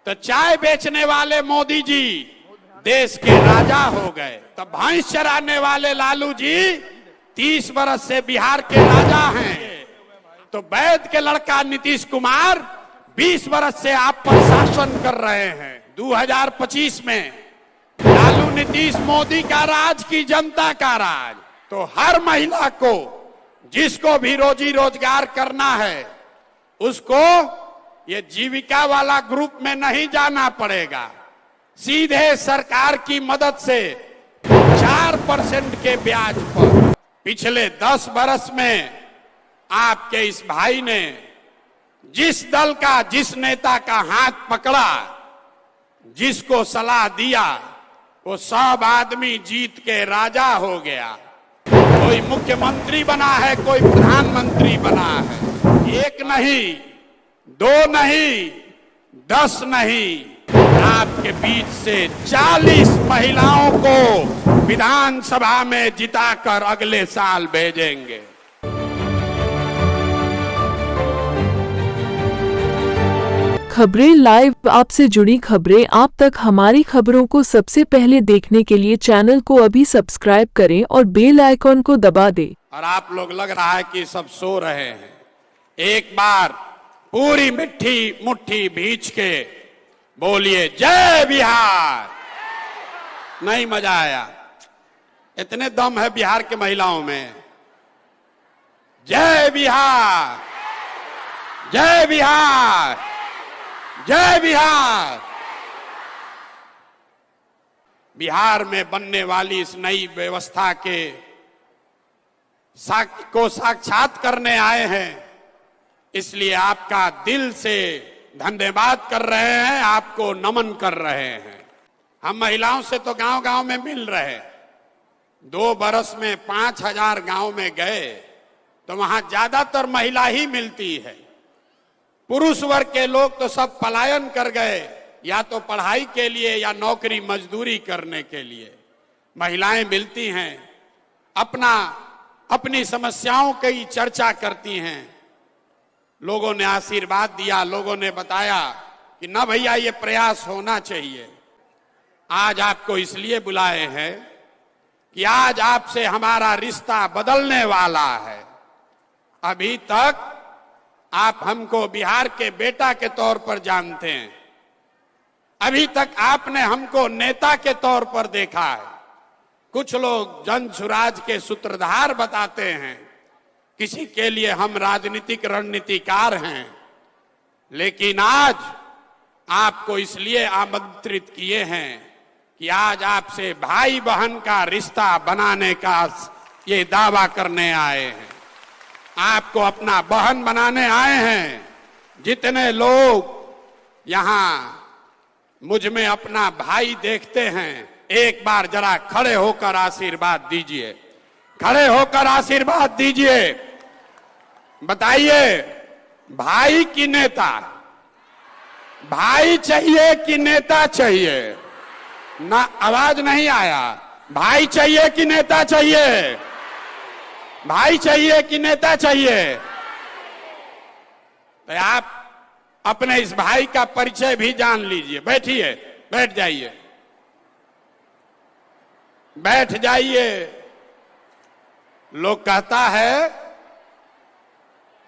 तो चाय बेचने वाले मोदी जी देश के राजा हो गए। तो भैंस चराने वाले लालू जी 30 बरस से बिहार के राजा हैं। तो वैद के लड़का नीतीश कुमार 20 बरस से आप पर शासन कर रहे हैं। 2025 में लालू नीतीश मोदी का राज की जनता का राज। तो हर महिला को जिसको भी रोजी रोजगार करना है उसको ये जीविका वाला ग्रुप में नहीं जाना पड़ेगा। सीधे सरकार की मदद से 4% के ब्याज पर पिछले 10 बरस में आपके इस भाई ने जिस दल का जिस नेता का हाथ पकड़ा, जिसको सलाह दिया, वो सब आदमी जीत के राजा हो गया। कोई मुख्यमंत्री बना है, कोई प्रधानमंत्री बना है। 1 नहीं, 2 नहीं, 10 नहीं, आपके बीच से 40 महिलाओं को विधानसभा में जिताकर अगले साल भेजेंगे। खबरें लाइव, आपसे जुड़ी खबरें आप तक। हमारी खबरों को सबसे पहले देखने के लिए चैनल को अभी सब्सक्राइब करें और बेल आइकॉन को दबा दें। और आप लोग लग रहा है कि सब सो रहे हैं। एक बार पूरी मुट्ठी भींच के बोलिए जय बिहार। नहीं मजा आया? इतने दम है बिहार के महिलाओं में। जय बिहार, जय बिहार, जय बिहार। बिहार में बनने वाली इस नई व्यवस्था को साक्षात करने आए हैं, इसलिए आपका दिल से धन्यवाद कर रहे हैं, आपको नमन कर रहे हैं। हम महिलाओं से तो गांव गांव में मिल रहे। 2 बरस में 5000 गांव में गए तो वहां ज्यादातर महिला ही मिलती है। पुरुष वर्ग के लोग तो सब पलायन कर गए, या तो पढ़ाई के लिए या नौकरी मजदूरी करने के लिए। महिलाएं मिलती हैं, अपनी समस्याओं की चर्चा करती हैं। लोगों ने आशीर्वाद दिया, लोगों ने बताया कि ना भैया ये प्रयास होना चाहिए। आज आपको इसलिए बुलाए हैं कि आज आपसे हमारा रिश्ता बदलने वाला है। अभी तक आप हमको बिहार के बेटा के तौर पर जानते हैं, अभी तक आपने हमको नेता के तौर पर देखा है। कुछ लोग जन सुराज के सूत्रधार बताते हैं, किसी के लिए हम राजनीतिक रणनीतिकार हैं। लेकिन आज आपको इसलिए आमंत्रित किए हैं कि आज आपसे भाई बहन का रिश्ता बनाने का ये दावा करने आए हैं। आपको अपना बहन बनाने आए हैं। जितने लोग यहां मुझ में अपना भाई देखते हैं, एक बार जरा खड़े होकर आशीर्वाद दीजिए। खड़े होकर आशीर्वाद दीजिए। बताइए, भाई की नेता? भाई चाहिए कि नेता चाहिए? ना, आवाज नहीं आया। भाई चाहिए कि नेता चाहिए? भाई चाहिए कि नेता चाहिए? तो आप अपने इस भाई का परिचय भी जान लीजिए। बैठिए, बैठ जाइए, बैठ जाइए। लोग कहता है,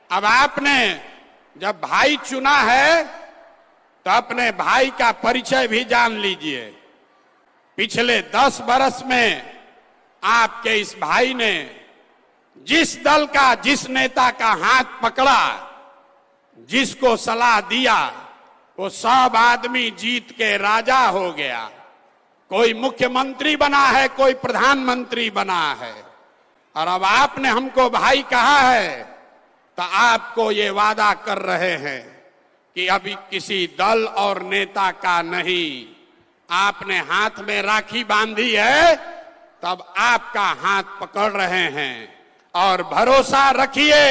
अब आपने जब भाई चुना है तो अपने भाई का परिचय भी जान लीजिए। पिछले 10 बरस में आपके इस भाई ने जिस दल का जिस नेता का हाथ पकड़ा, जिसको सलाह दिया, वो सब आदमी जीत के राजा हो गया। कोई मुख्यमंत्री बना है, कोई प्रधानमंत्री बना है। और अब आपने हमको भाई कहा है तो आपको ये वादा कर रहे हैं कि अभी किसी दल और नेता का नहीं। आपने हाथ में राखी बांधी है, तब आपका हाथ पकड़ रहे हैं। और भरोसा रखिए,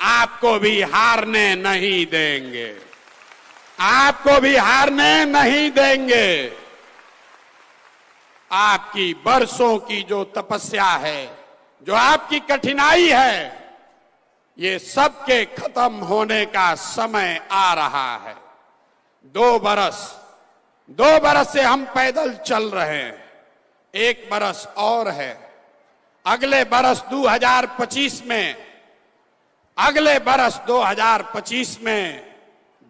आपको भी हारने नहीं देंगे। आपको भी हारने नहीं देंगे। आपकी बरसों की जो तपस्या है, जो आपकी कठिनाई है, ये सबके खत्म होने का समय आ रहा है। दो बरस से हम पैदल चल रहे हैं, 1 बरस और है। अगले बरस 2025 में, अगले बरस 2025 में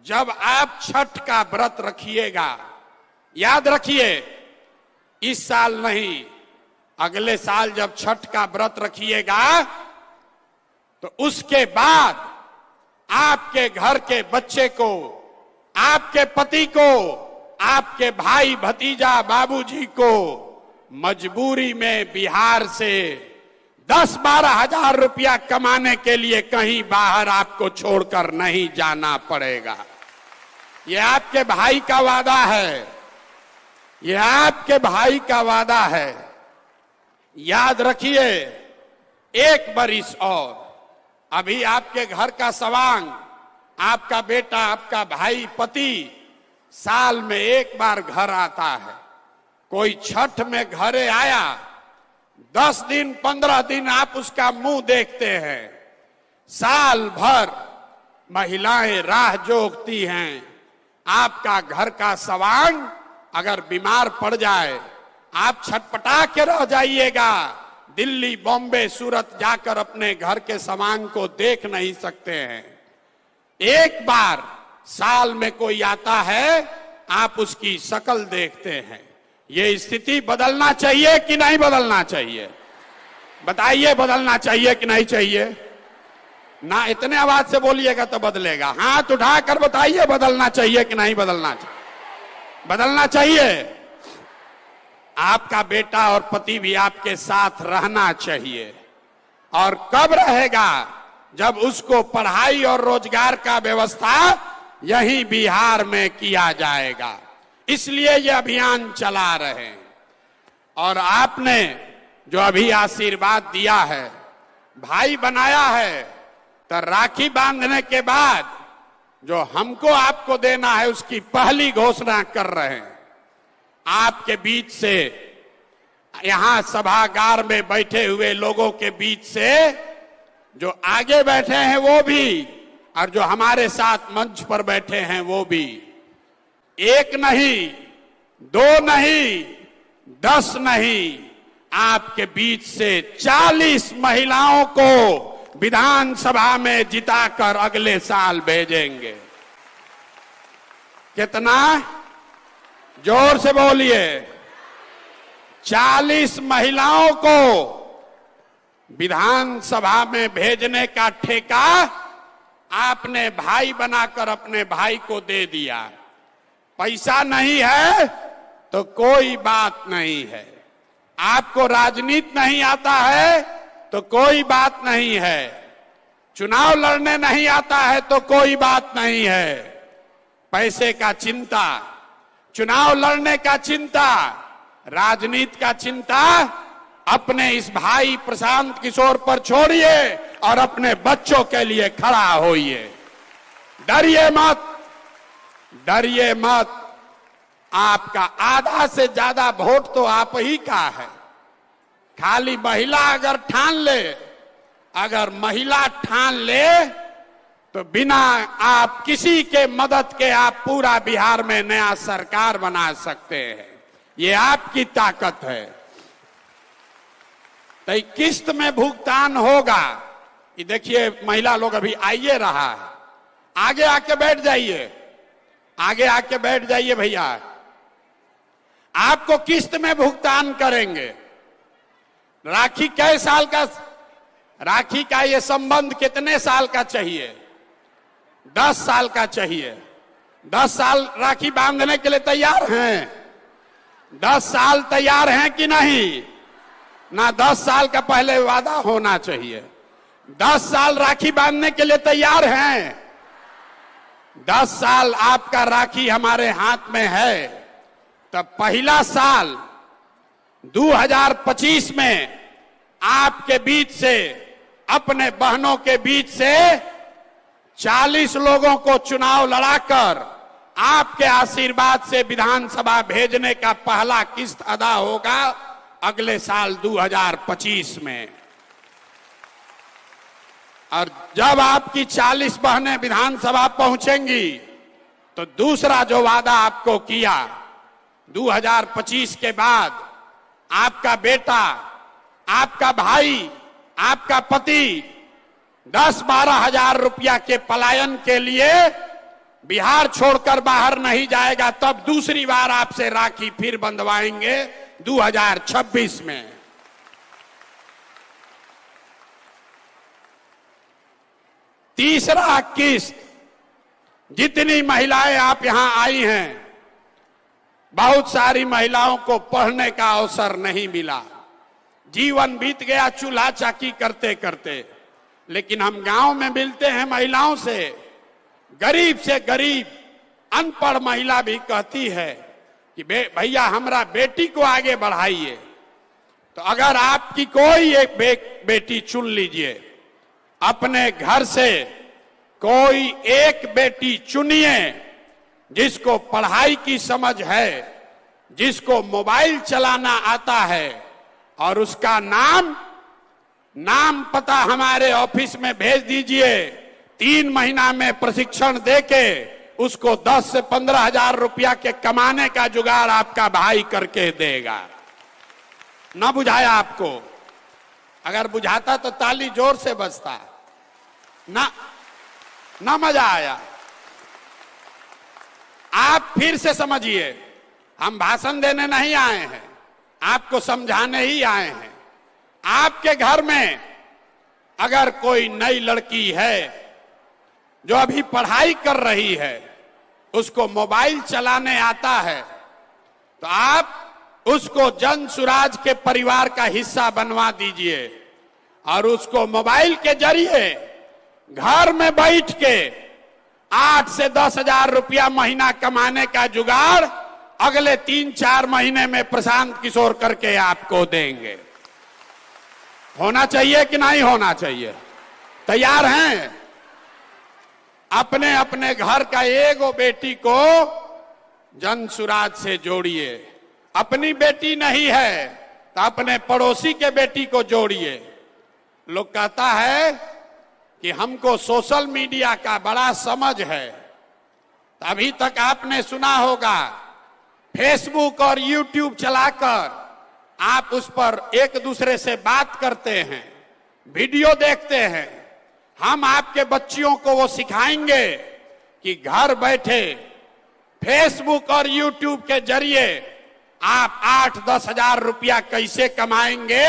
जब आप छठ का व्रत रखिएगा, याद रखिए, इस साल नहीं, अगले साल जब छठ का व्रत रखिएगा तो उसके बाद आपके घर के बच्चे को, आपके पति को, आपके भाई भतीजा बाबूजी को मजबूरी में बिहार से 10-12 हजार रुपया कमाने के लिए कहीं बाहर आपको छोड़कर नहीं जाना पड़ेगा। ये आपके भाई का वादा है, ये आपके भाई का वादा है। याद रखिए, 1 बरिस और, अभी आपके घर का सवांग, आपका बेटा, आपका भाई, पति साल में 1 बार घर आता है। कोई छठ में घरे आया, 10 दिन 15 दिन आप उसका मुंह देखते हैं। साल भर महिलाएं राह जोहती हैं। आपका घर का सवांग अगर बीमार पड़ जाए, आप छटपटा के रह जाइएगा। दिल्ली, बॉम्बे, सूरत जाकर अपने घर के सवांग को देख नहीं सकते हैं। 1 बार साल में कोई आता है, आप उसकी शक्ल देखते हैं। ये स्थिति बदलना चाहिए कि नहीं बदलना चाहिए? बताइए, बदलना चाहिए कि नहीं चाहिए? ना इतने आवाज से बोलिएगा तो बदलेगा। हाथ उठाकर बताइए, बदलना चाहिए कि नहीं बदलना चाहिए? बदलना चाहिए। आपका बेटा और पति भी आपके साथ रहना चाहिए। और कब रहेगा? जब उसको पढ़ाई और रोजगार का व्यवस्था यही बिहार में किया जाएगा। इसलिए ये अभियान चला रहे हैं। और आपने जो अभी आशीर्वाद दिया है, भाई बनाया है, तो राखी बांधने के बाद जो हमको आपको देना है उसकी पहली घोषणा कर रहे हैं। आपके बीच से, यहां सभागार में बैठे हुए लोगों के बीच से, जो आगे बैठे हैं वो भी, और जो हमारे साथ मंच पर बैठे हैं वो भी, 1 नहीं, 2 नहीं, 10 नहीं, आपके बीच से 40 महिलाओं को विधानसभा में जिताकर अगले साल भेजेंगे। कितना? जोर से बोलिए। 40 महिलाओं को विधानसभा में भेजने का ठेका आपने भाई बनाकर अपने भाई को दे दिया। पैसा नहीं है तो कोई बात नहीं है। आपको राजनीति नहीं आता है तो कोई बात नहीं है। चुनाव लड़ने नहीं आता है तो कोई बात नहीं है। पैसे का चिंता, चुनाव लड़ने का चिंता, राजनीति का चिंता अपने इस भाई प्रशांत किशोर पर छोड़िए और अपने बच्चों के लिए खड़ा होइए। डरिए मत, डरिए मत। आपका आधा से ज्यादा वोट तो आप ही का है। खाली महिला अगर ठान ले, अगर महिला ठान ले तो बिना आप किसी के मदद के आप पूरा बिहार में नया सरकार बना सकते हैं। ये आपकी ताकत है। तो किस्त में भुगतान होगा। ये देखिए, महिला लोग अभी आइए रहा है। आगे आके बैठ जाइए, आगे आके बैठ जाइए भैया। आपको किस्त में भुगतान करेंगे। राखी कै साल का? राखी का ये संबंध कितने साल का चाहिए? 10 साल का चाहिए। 10 साल राखी बांधने के लिए तैयार हैं? 10 साल तैयार हैं कि नहीं? ना 10 साल का पहले वादा होना चाहिए। 10 साल राखी बांधने के लिए तैयार हैं? 10 साल आपका राखी हमारे हाथ में है। तब पहला साल 2025 में आपके बीच से, अपने बहनों के बीच से 40 लोगों को चुनाव लड़ाकर आपके आशीर्वाद से विधानसभा भेजने का पहला किस्त अदा होगा अगले साल 2025 में। और जब आपकी 40 बहनें विधानसभा पहुंचेंगी तो दूसरा जो वादा आपको किया 2025 के बाद आपका बेटा, आपका भाई, आपका पति 10-12 हजार रुपया के पलायन के लिए बिहार छोड़कर बाहर नहीं जाएगा, तब दूसरी बार आपसे राखी फिर बंधवाएंगे 2026 में। तीसरा किस्त, जितनी महिलाएं आप यहां आई हैं, बहुत सारी महिलाओं को पढ़ने का अवसर नहीं मिला, जीवन बीत गया चूल्हा चाकी करते करते। लेकिन हम गांव में मिलते हैं महिलाओं से, गरीब से गरीब अनपढ़ महिला भी कहती है कि भैया हमारा बेटी को आगे बढ़ाइए। तो अगर आपकी कोई एक बेटी चुन लीजिए, अपने घर से कोई एक बेटी चुनिए जिसको पढ़ाई की समझ है, जिसको मोबाइल चलाना आता है, और उसका नाम पता हमारे ऑफिस में भेज दीजिए। 3 महीना में प्रशिक्षण देके उसको 10 से 15 हजार रुपया के कमाने का जुगाड़ आपका भाई करके देगा। ना बुझाया आपको? अगर बुझाता तो ताली जोर से बजता। ना मजा आया? आप फिर से समझिए, हम भाषण देने नहीं आए हैं, आपको समझाने ही आए हैं। आपके घर में अगर कोई नई लड़की है जो अभी पढ़ाई कर रही है, उसको मोबाइल चलाने आता है, तो आप उसको जन सुराज के परिवार का हिस्सा बनवा दीजिए और उसको मोबाइल के जरिए घर में बैठ के 8 से 10 हजार रुपया महीना कमाने का जुगाड़ अगले 3-4 महीने में प्रशांत किशोर करके आपको देंगे। होना चाहिए कि नहीं होना चाहिए? तैयार हैं? अपने अपने घर का एगो बेटी को जन सुराज से जोड़िए। अपनी बेटी नहीं है तो अपने पड़ोसी के बेटी को जोड़िए। लोग कहता है कि हमको सोशल मीडिया का बड़ा समझ है। अभी तक आपने सुना होगा फेसबुक और यूट्यूब चलाकर आप उस पर एक दूसरे से बात करते हैं, वीडियो देखते हैं। हम आपके बच्चियों को वो सिखाएंगे कि घर बैठे फेसबुक और यूट्यूब के जरिए आप 8-10 हजार रुपया कैसे कमाएंगे,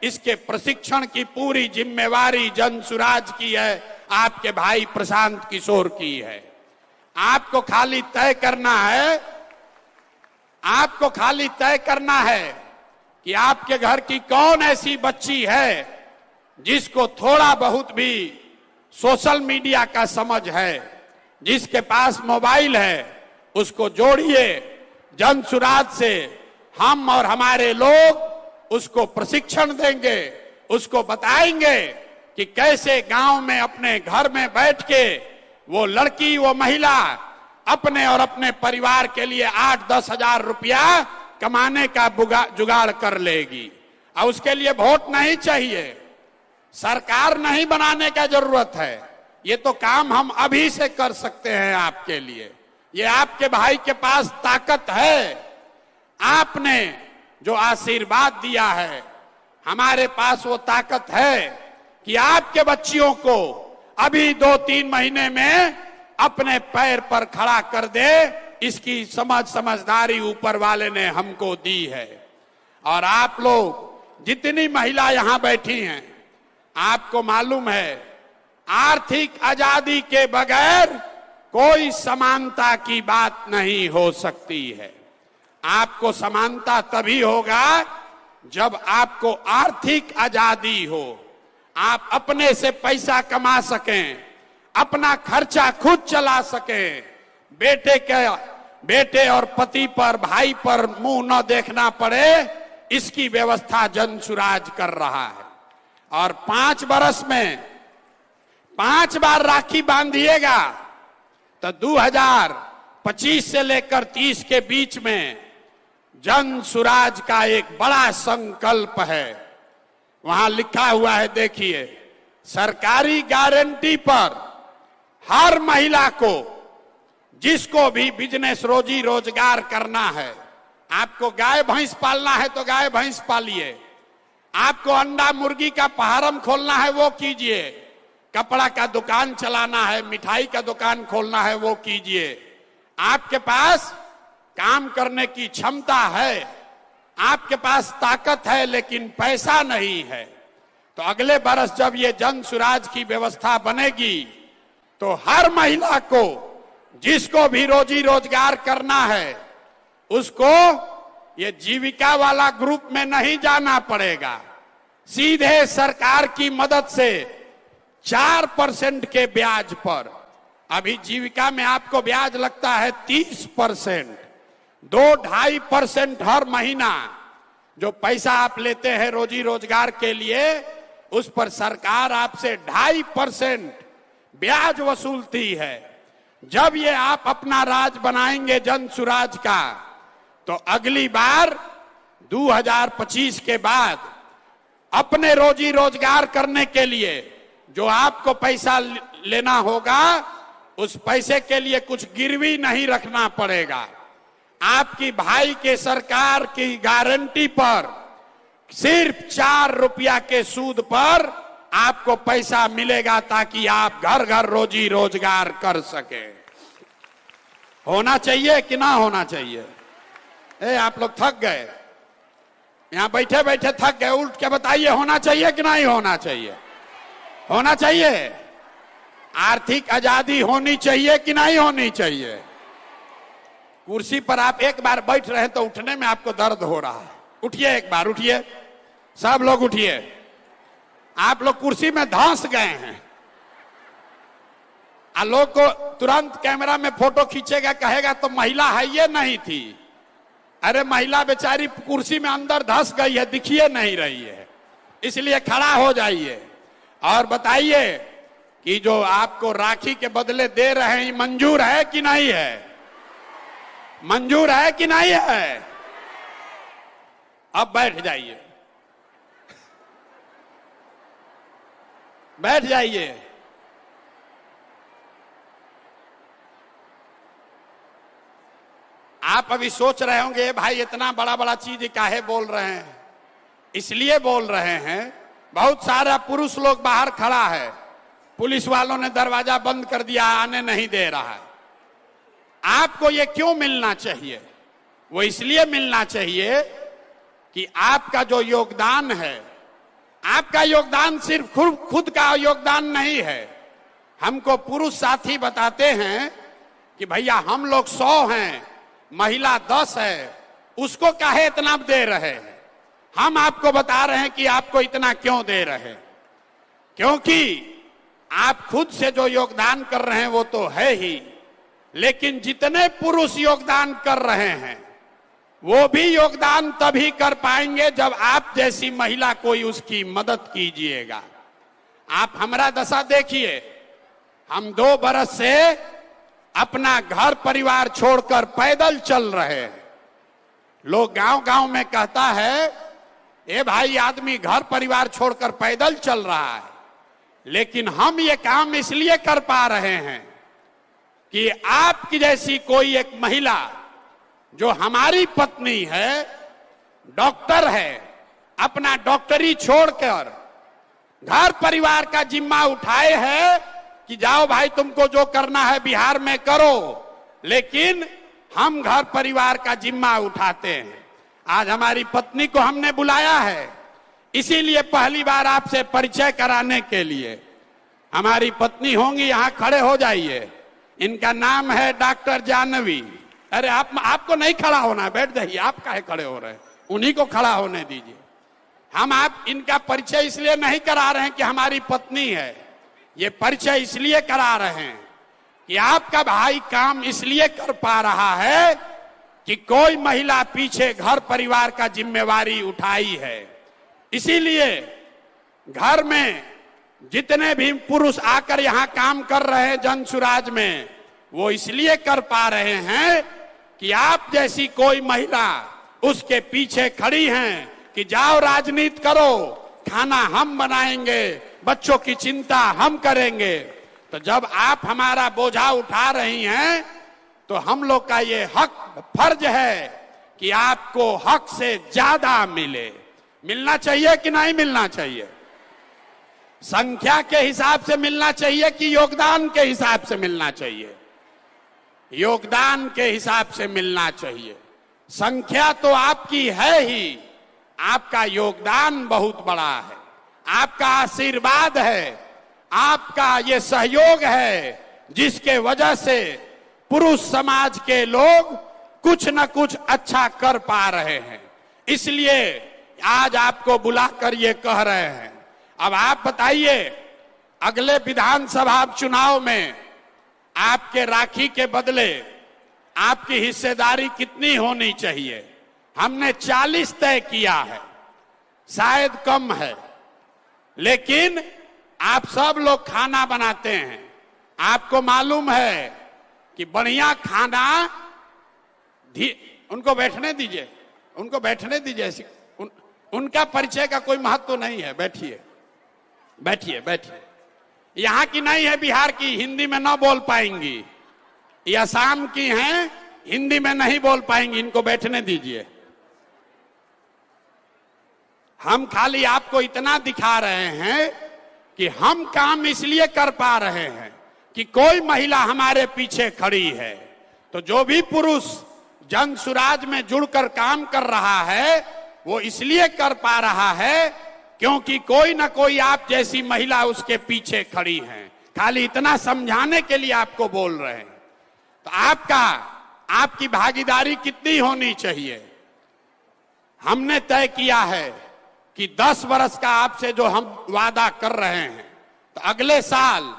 इसके प्रशिक्षण की पूरी जिम्मेवारी जन सुराज की है, आपके भाई प्रशांत किशोर की है। आपको खाली तय करना है कि आपके घर की कौन ऐसी बच्ची है जिसको थोड़ा बहुत भी सोशल मीडिया का समझ है, जिसके पास मोबाइल है, उसको जोड़िए जन सुराज से। हम और हमारे लोग उसको प्रशिक्षण देंगे, उसको बताएंगे कि कैसे गांव में अपने घर में बैठ के वो लड़की, वो महिला अपने और अपने परिवार के लिए 8-10 हजार रुपया कमाने का जुगाड़ कर लेगी। और उसके लिए वोट नहीं चाहिए, सरकार नहीं बनाने का जरूरत है। ये तो काम हम अभी से कर सकते हैं आपके लिए। ये आपके भाई के पास ताकत है। आपने जो आशीर्वाद दिया है, हमारे पास वो ताकत है कि आपके बच्चियों को अभी 2-3 महीने में अपने पैर पर खड़ा कर दे। इसकी समझदारी ऊपर वाले ने हमको दी है। और आप लोग जितनी महिला यहां बैठी हैं, आपको मालूम है आर्थिक आजादी के बगैर कोई समानता की बात नहीं हो सकती है। आपको समानता तभी होगा जब आपको आर्थिक आजादी हो, आप अपने से पैसा कमा सकें, अपना खर्चा खुद चला सकें, बेटे और पति पर, भाई पर मुंह न देखना पड़े, इसकी व्यवस्था जन सुराज कर रहा है। और 5 बरस में 5 बार राखी बांधिएगा तो 2025 से लेकर 30 के बीच में जन सुराज का एक बड़ा संकल्प है। वहां लिखा हुआ है, देखिए, सरकारी गारंटी पर हर महिला को जिसको भी बिजनेस रोजी रोजगार करना है, आपको गाय भैंस पालना है तो गाय भैंस पालिए, आपको अंडा मुर्गी का फार्म खोलना है वो कीजिए, कपड़ा का दुकान चलाना है, मिठाई का दुकान खोलना है वो कीजिए। आपके पास काम करने की क्षमता है, आपके पास ताकत है, लेकिन पैसा नहीं है, तो अगले बरस जब ये जन सुराज की व्यवस्था बनेगी तो हर महिला को, जिसको भी रोजी रोजगार करना है, उसको ये जीविका वाला ग्रुप में नहीं जाना पड़ेगा। सीधे सरकार की मदद से 4% के ब्याज पर, अभी जीविका में आपको ब्याज लगता है 30%, 2-2.5% हर महीना जो पैसा आप लेते हैं रोजी रोजगार के लिए, उस पर सरकार आपसे 2.5% ब्याज वसूलती है। जब ये आप अपना राज बनाएंगे जन सुराज का, तो अगली बार 2025 के बाद अपने रोजी रोजगार करने के लिए जो आपको पैसा लेना होगा, उस पैसे के लिए कुछ गिरवी नहीं रखना पड़ेगा। आपकी भाई के सरकार की गारंटी पर सिर्फ 4 रुपया के सूद पर आपको पैसा मिलेगा, ताकि आप घर घर रोजी रोजगार कर सके। होना चाहिए कि ना होना चाहिए? आप लोग थक गए, यहां बैठे बैठे थक गए, उल्ट के बताइए, होना चाहिए कि नहीं होना चाहिए? होना चाहिए। आर्थिक आजादी होनी चाहिए कि नहीं होनी चाहिए? कुर्सी पर आप एक बार बैठ रहे हैं तो उठने में आपको दर्द हो रहा है, उठिए, एक बार उठिए, सब लोग उठिए। आप लोग कुर्सी में धंस गए हैं। लोग को तुरंत कैमरा में फोटो खींचेगा, कहेगा तो महिला है ये नहीं थी। अरे महिला बेचारी कुर्सी में अंदर धंस गई है, दिखिए नहीं रही है, इसलिए खड़ा हो जाइए और बताइए कि जो आपको राखी के बदले दे रहे हैं, मंजूर है कि नहीं है? मंजूर है कि नहीं है? अब बैठ जाइए, बैठ जाइए। आप अभी सोच रहे होंगे भाई इतना बड़ा बड़ा चीज काहे बोल रहे हैं? इसलिए बोल रहे हैं, बहुत सारा पुरुष लोग बाहर खड़ा है, पुलिस वालों ने दरवाजा बंद कर दिया, आने नहीं दे रहा है। आपको ये क्यों मिलना चाहिए? वो इसलिए मिलना चाहिए कि आपका जो योगदान है, आपका योगदान सिर्फ खुद का योगदान नहीं है। हमको पुरुष साथी बताते हैं कि भैया हम लोग 100 हैं, महिला 10 है, उसको काहे इतना दे रहे हैं? हम आपको बता रहे हैं कि आपको इतना क्यों दे रहे हैं, क्योंकि आप खुद से जो योगदान कर रहे हैं वो तो है ही, लेकिन जितने पुरुष योगदान कर रहे हैं वो भी योगदान तभी कर पाएंगे जब आप जैसी महिला कोई उसकी मदद कीजिएगा। आप हमारा दशा देखिए, हम 2 बरस से अपना घर परिवार छोड़कर पैदल चल रहे हैं। लोग गांव गांव में कहता है, ए भाई आदमी घर परिवार छोड़कर पैदल चल रहा है, लेकिन हम ये काम इसलिए कर पा रहे हैं कि आपकी जैसी कोई एक महिला जो हमारी पत्नी है, डॉक्टर है, अपना डॉक्टरी छोड़कर घर परिवार का जिम्मा उठाए है कि जाओ भाई तुमको जो करना है बिहार में करो, लेकिन हम घर परिवार का जिम्मा उठाते हैं। आज हमारी पत्नी को हमने बुलाया है, इसीलिए पहली बार आपसे परिचय कराने के लिए। हमारी पत्नी होंगी, यहां खड़े हो जाइए। इनका नाम है डॉक्टर जानवी। अरे आपको नहीं खड़ा होना, बैठ जाइए, आप काहे खड़े हो रहे हैं? उन्हीं को खड़ा होने दीजिए। हम आप इनका परिचय इसलिए नहीं करा रहे हैं कि हमारी पत्नी है, ये परिचय इसलिए करा रहे हैं कि आपका भाई काम इसलिए कर पा रहा है कि कोई महिला पीछे घर परिवार का जिम्मेवारी उठाई है। इसीलिए घर में जितने भी पुरुष आकर यहां काम कर रहे हैं जन सुराज में, वो इसलिए कर पा रहे हैं कि आप जैसी कोई महिला उसके पीछे खड़ी हैं कि जाओ राजनीति करो, खाना हम बनाएंगे, बच्चों की चिंता हम करेंगे। तो जब आप हमारा बोझा उठा रही हैं तो हम लोग का ये हक फर्ज है कि आपको हक से ज्यादा मिले। मिलना चाहिए कि नहीं मिलना चाहिए? संख्या के हिसाब से मिलना चाहिए कि योगदान के हिसाब से मिलना चाहिए? योगदान के हिसाब से मिलना चाहिए। संख्या तो आपकी है ही, आपका योगदान बहुत बड़ा है, आपका आशीर्वाद है, आपका ये सहयोग है, जिसके वजह से पुरुष समाज के लोग कुछ न कुछ अच्छा कर पा रहे हैं। इसलिए आज आपको बुलाकर ये कह रहे हैं। अब आप बताइए, अगले विधानसभा चुनाव में आपके राखी के बदले आपकी हिस्सेदारी कितनी होनी चाहिए? हमने 40 तय किया है, शायद कम है, लेकिन आप सब लोग खाना बनाते हैं। आपको मालूम है कि बढ़िया खाना, उनको बैठने दीजिए, उनको बैठने दीजिए, उनका परिचय का कोई महत्व तो नहीं है। बैठिए बैठिए बैठिए। यहां की नहीं है, बिहार की, हिंदी में ना बोल पाएंगी। ये असम की हैं, हिंदी में नहीं बोल पाएंगी, इनको बैठने दीजिए। हम खाली आपको इतना दिखा रहे हैं कि हम काम इसलिए कर पा रहे हैं कि कोई महिला हमारे पीछे खड़ी है। तो जो भी पुरुष जन सुराज में जुड़कर काम कर रहा है, वो इसलिए कर पा रहा है क्योंकि कोई ना कोई आप जैसी महिला उसके पीछे खड़ी है। खाली इतना समझाने के लिए आपको बोल रहे हैं। तो आपकी भागीदारी कितनी होनी चाहिए? हमने तय किया है कि 10 वर्ष का आपसे जो हम वादा कर रहे हैं, तो अगले साल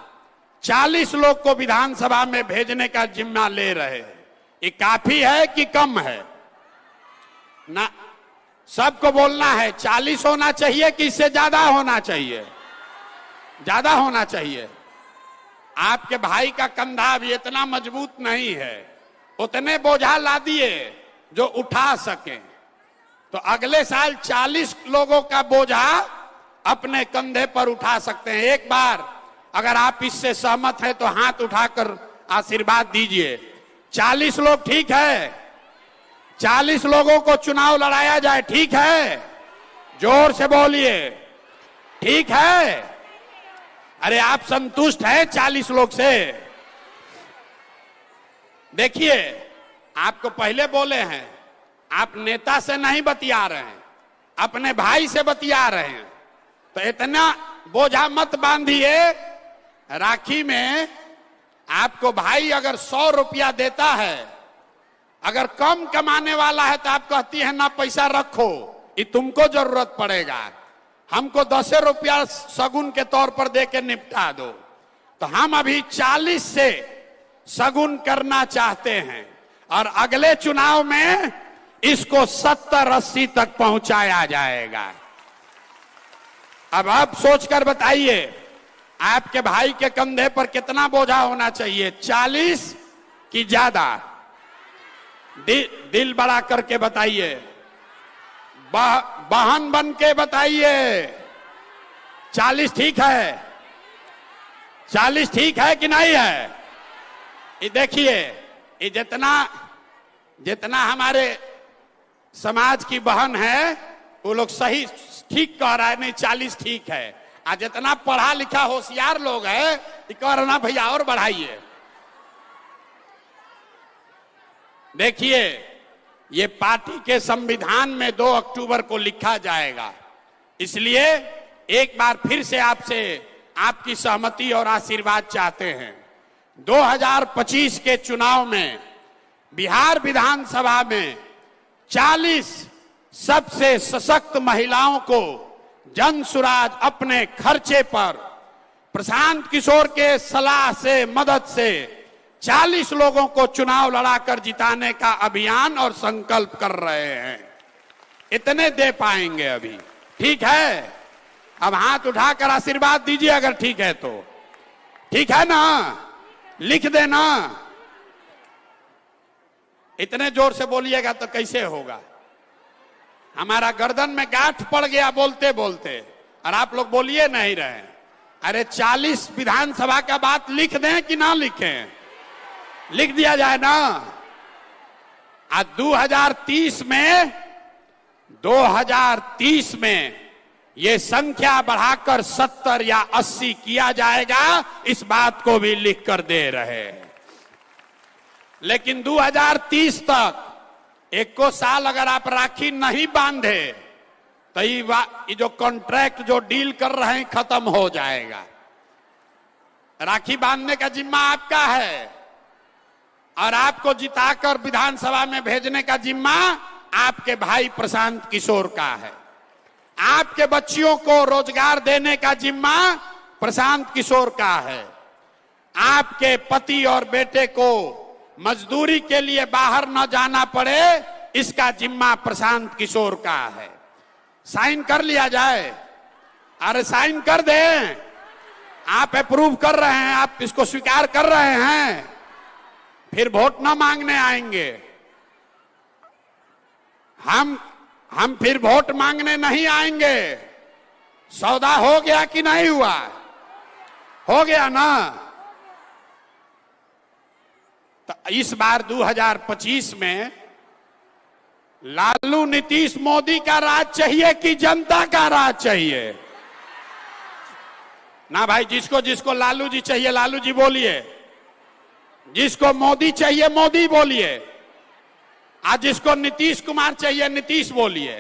40 लोग को विधानसभा में भेजने का जिम्मा ले रहे हैं। ये काफी है कि कम है? ना, सबको बोलना है 40 होना चाहिए कि इससे ज्यादा होना चाहिए? ज्यादा होना चाहिए। आपके भाई का कंधा भी इतना मजबूत नहीं है, उतने बोझा ला दिए जो उठा सके। तो अगले साल 40 लोगों का बोझा अपने कंधे पर उठा सकते हैं। एक बार अगर आप इससे सहमत हैं तो हाथ उठाकर आशीर्वाद दीजिए। 40 लोग ठीक है? 40 लोगों को चुनाव लड़ाया जाए, ठीक है? जोर से बोलिए, ठीक है? अरे आप संतुष्ट हैं 40 लोग से? देखिए, आपको पहले बोले हैं, आप नेता से नहीं बतिया रहे हैं, अपने भाई से बतिया रहे हैं। तो इतना बोझा मत बांधिए। राखी में आपको भाई अगर 100 रुपया देता है, अगर कम कमाने वाला है तो आप कहती है ना पैसा रखो, ये तुमको जरूरत पड़ेगा, हमको 10 रुपया सगुन के तौर पर दे के निपटा दो। तो हम अभी 40 से सगुन करना चाहते हैं और अगले चुनाव में इसको 70-80 तक पहुंचाया जाएगा। अब आप सोचकर बताइए, आपके भाई के कंधे पर कितना बोझा होना चाहिए? 40 कि ज्यादा? दिल बड़ा करके बताइए, बहन बन के बताइए। 40 ठीक है? 40 ठीक है कि नहीं है? ये देखिए, ये जितना हमारे समाज की बहन है वो लोग सही ठीक कह रहा है, नहीं 40 ठीक है। आज जितना पढ़ा लिखा होशियार लोग है ये कह रहे ना भैया और बढ़ाइए। देखिए, ये पार्टी के संविधान में 2 अक्टूबर को लिखा जाएगा। इसलिए एक बार फिर से आपसे आपकी सहमति और आशीर्वाद चाहते हैं। 2025 के चुनाव में बिहार विधानसभा में 40 सबसे सशक्त महिलाओं को जन सुराज अपने खर्चे पर प्रशांत किशोर के सलाह से, मदद से 40 लोगों को चुनाव लड़ाकर जिताने का अभियान और संकल्प कर रहे हैं। इतने दे पाएंगे अभी, ठीक है? अब हाथ उठाकर आशीर्वाद दीजिए अगर ठीक है तो। ठीक है ना? लिख देना। इतने जोर से बोलिएगा तो कैसे होगा? हमारा गर्दन में गांठ पड़ गया बोलते बोलते, और आप लोग बोलिए नहीं रहे। अरे 40 विधानसभा का बात लिख दें कि ना लिखें? लिख दिया जाए ना। आज 2030 में ये संख्या बढ़ाकर 70 या 80 किया जाएगा, इस बात को भी लिख कर दे रहे हैं। लेकिन 2030 तक एको साल अगर आप राखी नहीं बांधे तो ये जो कॉन्ट्रैक्ट जो डील कर रहे हैं खत्म हो जाएगा। राखी बांधने का जिम्मा आपका है और आपको जिताकर विधानसभा में भेजने का जिम्मा आपके भाई प्रशांत किशोर का है। आपके बच्चियों को रोजगार देने का जिम्मा प्रशांत किशोर का है। आपके पति और बेटे को मजदूरी के लिए बाहर न जाना पड़े, इसका जिम्मा प्रशांत किशोर का है। साइन कर लिया जाए। अरे साइन कर दें। आप अप्रूव कर रहे हैं, आप इसको स्वीकार कर रहे हैं, फिर वोट न मांगने आएंगे। हम फिर वोट मांगने नहीं आएंगे। सौदा हो गया कि नहीं हुआ? हो गया ना। तो इस बार 2025 में लालू नीतीश मोदी का राज चाहिए कि जनता का राज चाहिए? ना भाई, जिसको जिसको लालू जी चाहिए लालू जी बोलिए, जिसको मोदी चाहिए मोदी बोलिए, आज जिसको नीतीश कुमार चाहिए नीतीश बोलिए।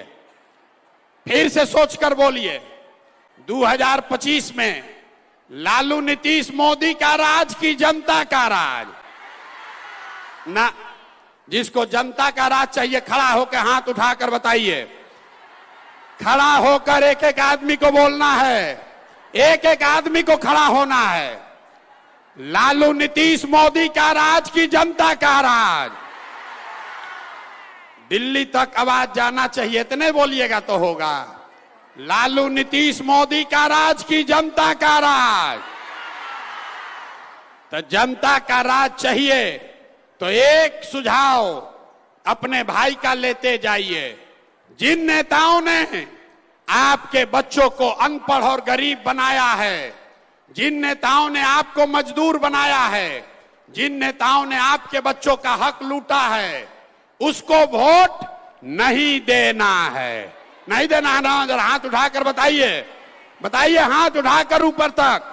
फिर से सोचकर बोलिए, 2025 में लालू नीतीश मोदी का राज की जनता का राज? ना, जिसको जनता का राज चाहिए खड़ा होकर हाथ उठाकर बताइए। खड़ा होकर एक एक आदमी को बोलना है, एक एक आदमी को खड़ा होना है। लालू नीतीश मोदी का राज की जनता का राज? दिल्ली तक आवाज जाना चाहिए, इतने बोलिएगा तो होगा। लालू नीतीश मोदी का राज की जनता का राज? तो जनता का राज चाहिए तो एक सुझाव अपने भाई का लेते जाइए। जिन नेताओं ने आपके बच्चों को अनपढ़ और गरीब बनाया है, जिन नेताओं ने आपको मजदूर बनाया है, जिन नेताओं ने आपके बच्चों का हक लूटा है, उसको वोट नहीं देना है। नहीं देना है ना? जरा हाथ उठाकर बताइए, बताइए हाथ उठाकर ऊपर तक।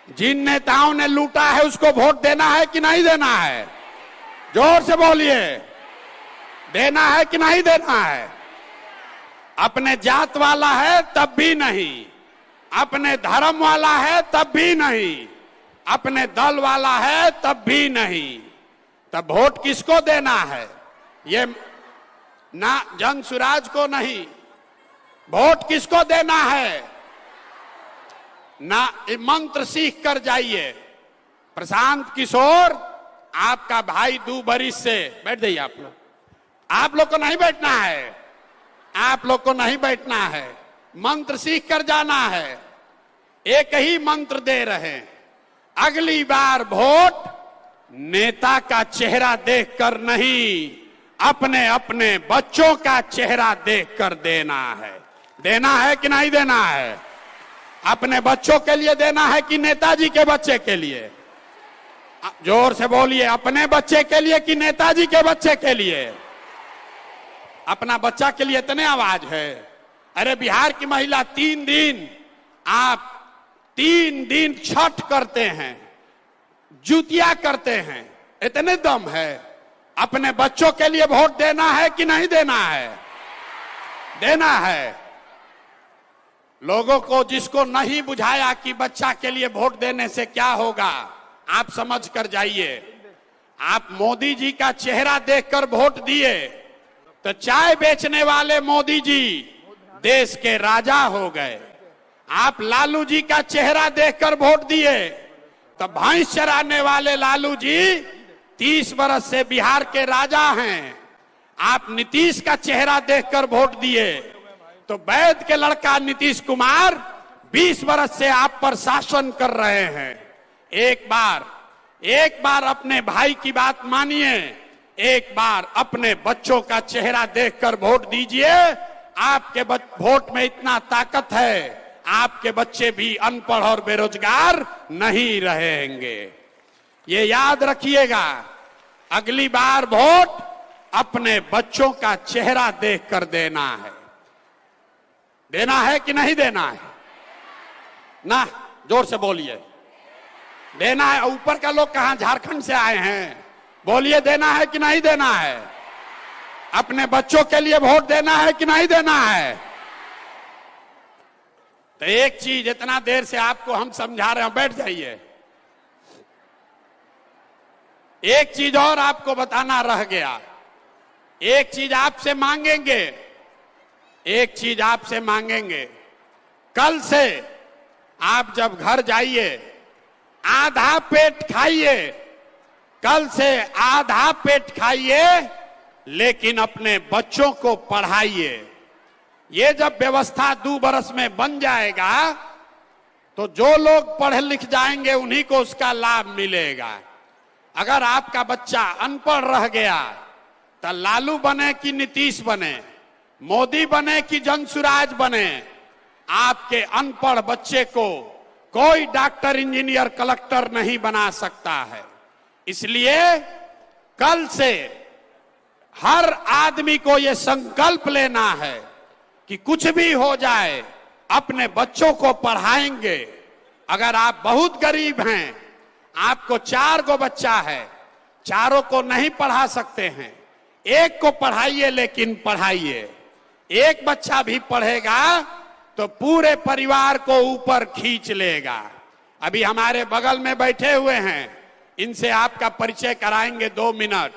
जिन नेताओं ने लूटा है उसको वोट देना है कि नहीं देना है? जोर से बोलिए, देना है कि नहीं देना है? अपने जात वाला है तब भी नहीं, अपने धर्म वाला है तब भी नहीं, अपने दल वाला है तब भी नहीं। तब वोट किसको देना है? ये ना जन सुराज को नहीं, वोट किसको देना है? ना मंत्र सीख कर जाइए। प्रशांत किशोर आपका भाई 2 बरिस से, बैठ जाइए आप लोग को नहीं बैठना है, आप लोग को नहीं बैठना है, मंत्र सीख कर जाना है। एक ही मंत्र दे रहे हैं, अगली बार वोट नेता का चेहरा देखकर नहीं, अपने अपने बच्चों का चेहरा देखकर देना है। देना है कि नहीं देना है? अपने बच्चों के लिए देना है कि नेताजी के बच्चे के लिए? जोर से बोलिए, अपने बच्चे के लिए कि नेताजी के बच्चे के लिए? अपना बच्चा के लिए इतने आवाज है। अरे बिहार की महिला 3 दिन छठ करते हैं, जुतिया करते हैं, इतने दम है। अपने बच्चों के लिए वोट देना है कि नहीं देना है? देना है। लोगों को जिसको नहीं बुझाया कि बच्चा के लिए वोट देने से क्या होगा, आप समझ कर जाइए। आप मोदी जी का चेहरा देखकर वोट दिए तो चाय बेचने वाले मोदी जी देश के राजा हो गए। आप लालू जी का चेहरा देखकर वोट दिए तो भैंस चराने वाले लालू जी 30 बरस से बिहार के राजा हैं। आप नीतीश का चेहरा देखकर वोट दिए तो वैद के लड़का नीतीश कुमार 20 बरस से आप पर शासन कर रहे हैं। एक बार अपने भाई की बात मानिए, एक बार अपने बच्चों का चेहरा देखकर वोट दीजिए। आपके वोट में इतना ताकत है, आपके बच्चे भी अनपढ़ और बेरोजगार नहीं रहेंगे। ये याद रखिएगा, अगली बार वोट अपने बच्चों का चेहरा देखकर देना है। देना है कि नहीं देना है? ना, जोर से बोलिए। देना है। ऊपर का लोग कहां, झारखंड से आए हैं, बोलिए देना है कि नहीं देना है? अपने बच्चों के लिए वोट देना है कि नहीं देना है? तो एक चीज इतना देर से आपको हम समझा रहे हैं, बैठ जाइए। एक चीज और आपको बताना रह गया। एक चीज आपसे मांगेंगे, एक चीज आपसे मांगेंगे। कल से आप जब घर जाइए आधा पेट खाइए, कल से आधा पेट खाइए, लेकिन अपने बच्चों को पढ़ाइए। ये जब व्यवस्था 2 बरस में बन जाएगा तो जो लोग पढ़ लिख जाएंगे उन्हीं को उसका लाभ मिलेगा। अगर आपका बच्चा अनपढ़ रह गया तो लालू बने कि नीतीश बने, मोदी बने कि जनसुराज बने, आपके अनपढ़ बच्चे को कोई डॉक्टर, इंजीनियर, कलेक्टर नहीं बना सकता है। इसलिए कल से हर आदमी को यह संकल्प लेना है कि कुछ भी हो जाए अपने बच्चों को पढ़ाएंगे। अगर आप बहुत गरीब हैं, आपको 4 गो बच्चा है, चारों को नहीं पढ़ा सकते हैं, एक को पढ़ाइए, लेकिन पढ़ाइए। एक बच्चा भी पढ़ेगा तो पूरे परिवार को ऊपर खींच लेगा। अभी हमारे बगल में बैठे हुए हैं, इनसे आपका परिचय कराएंगे 2 मिनट।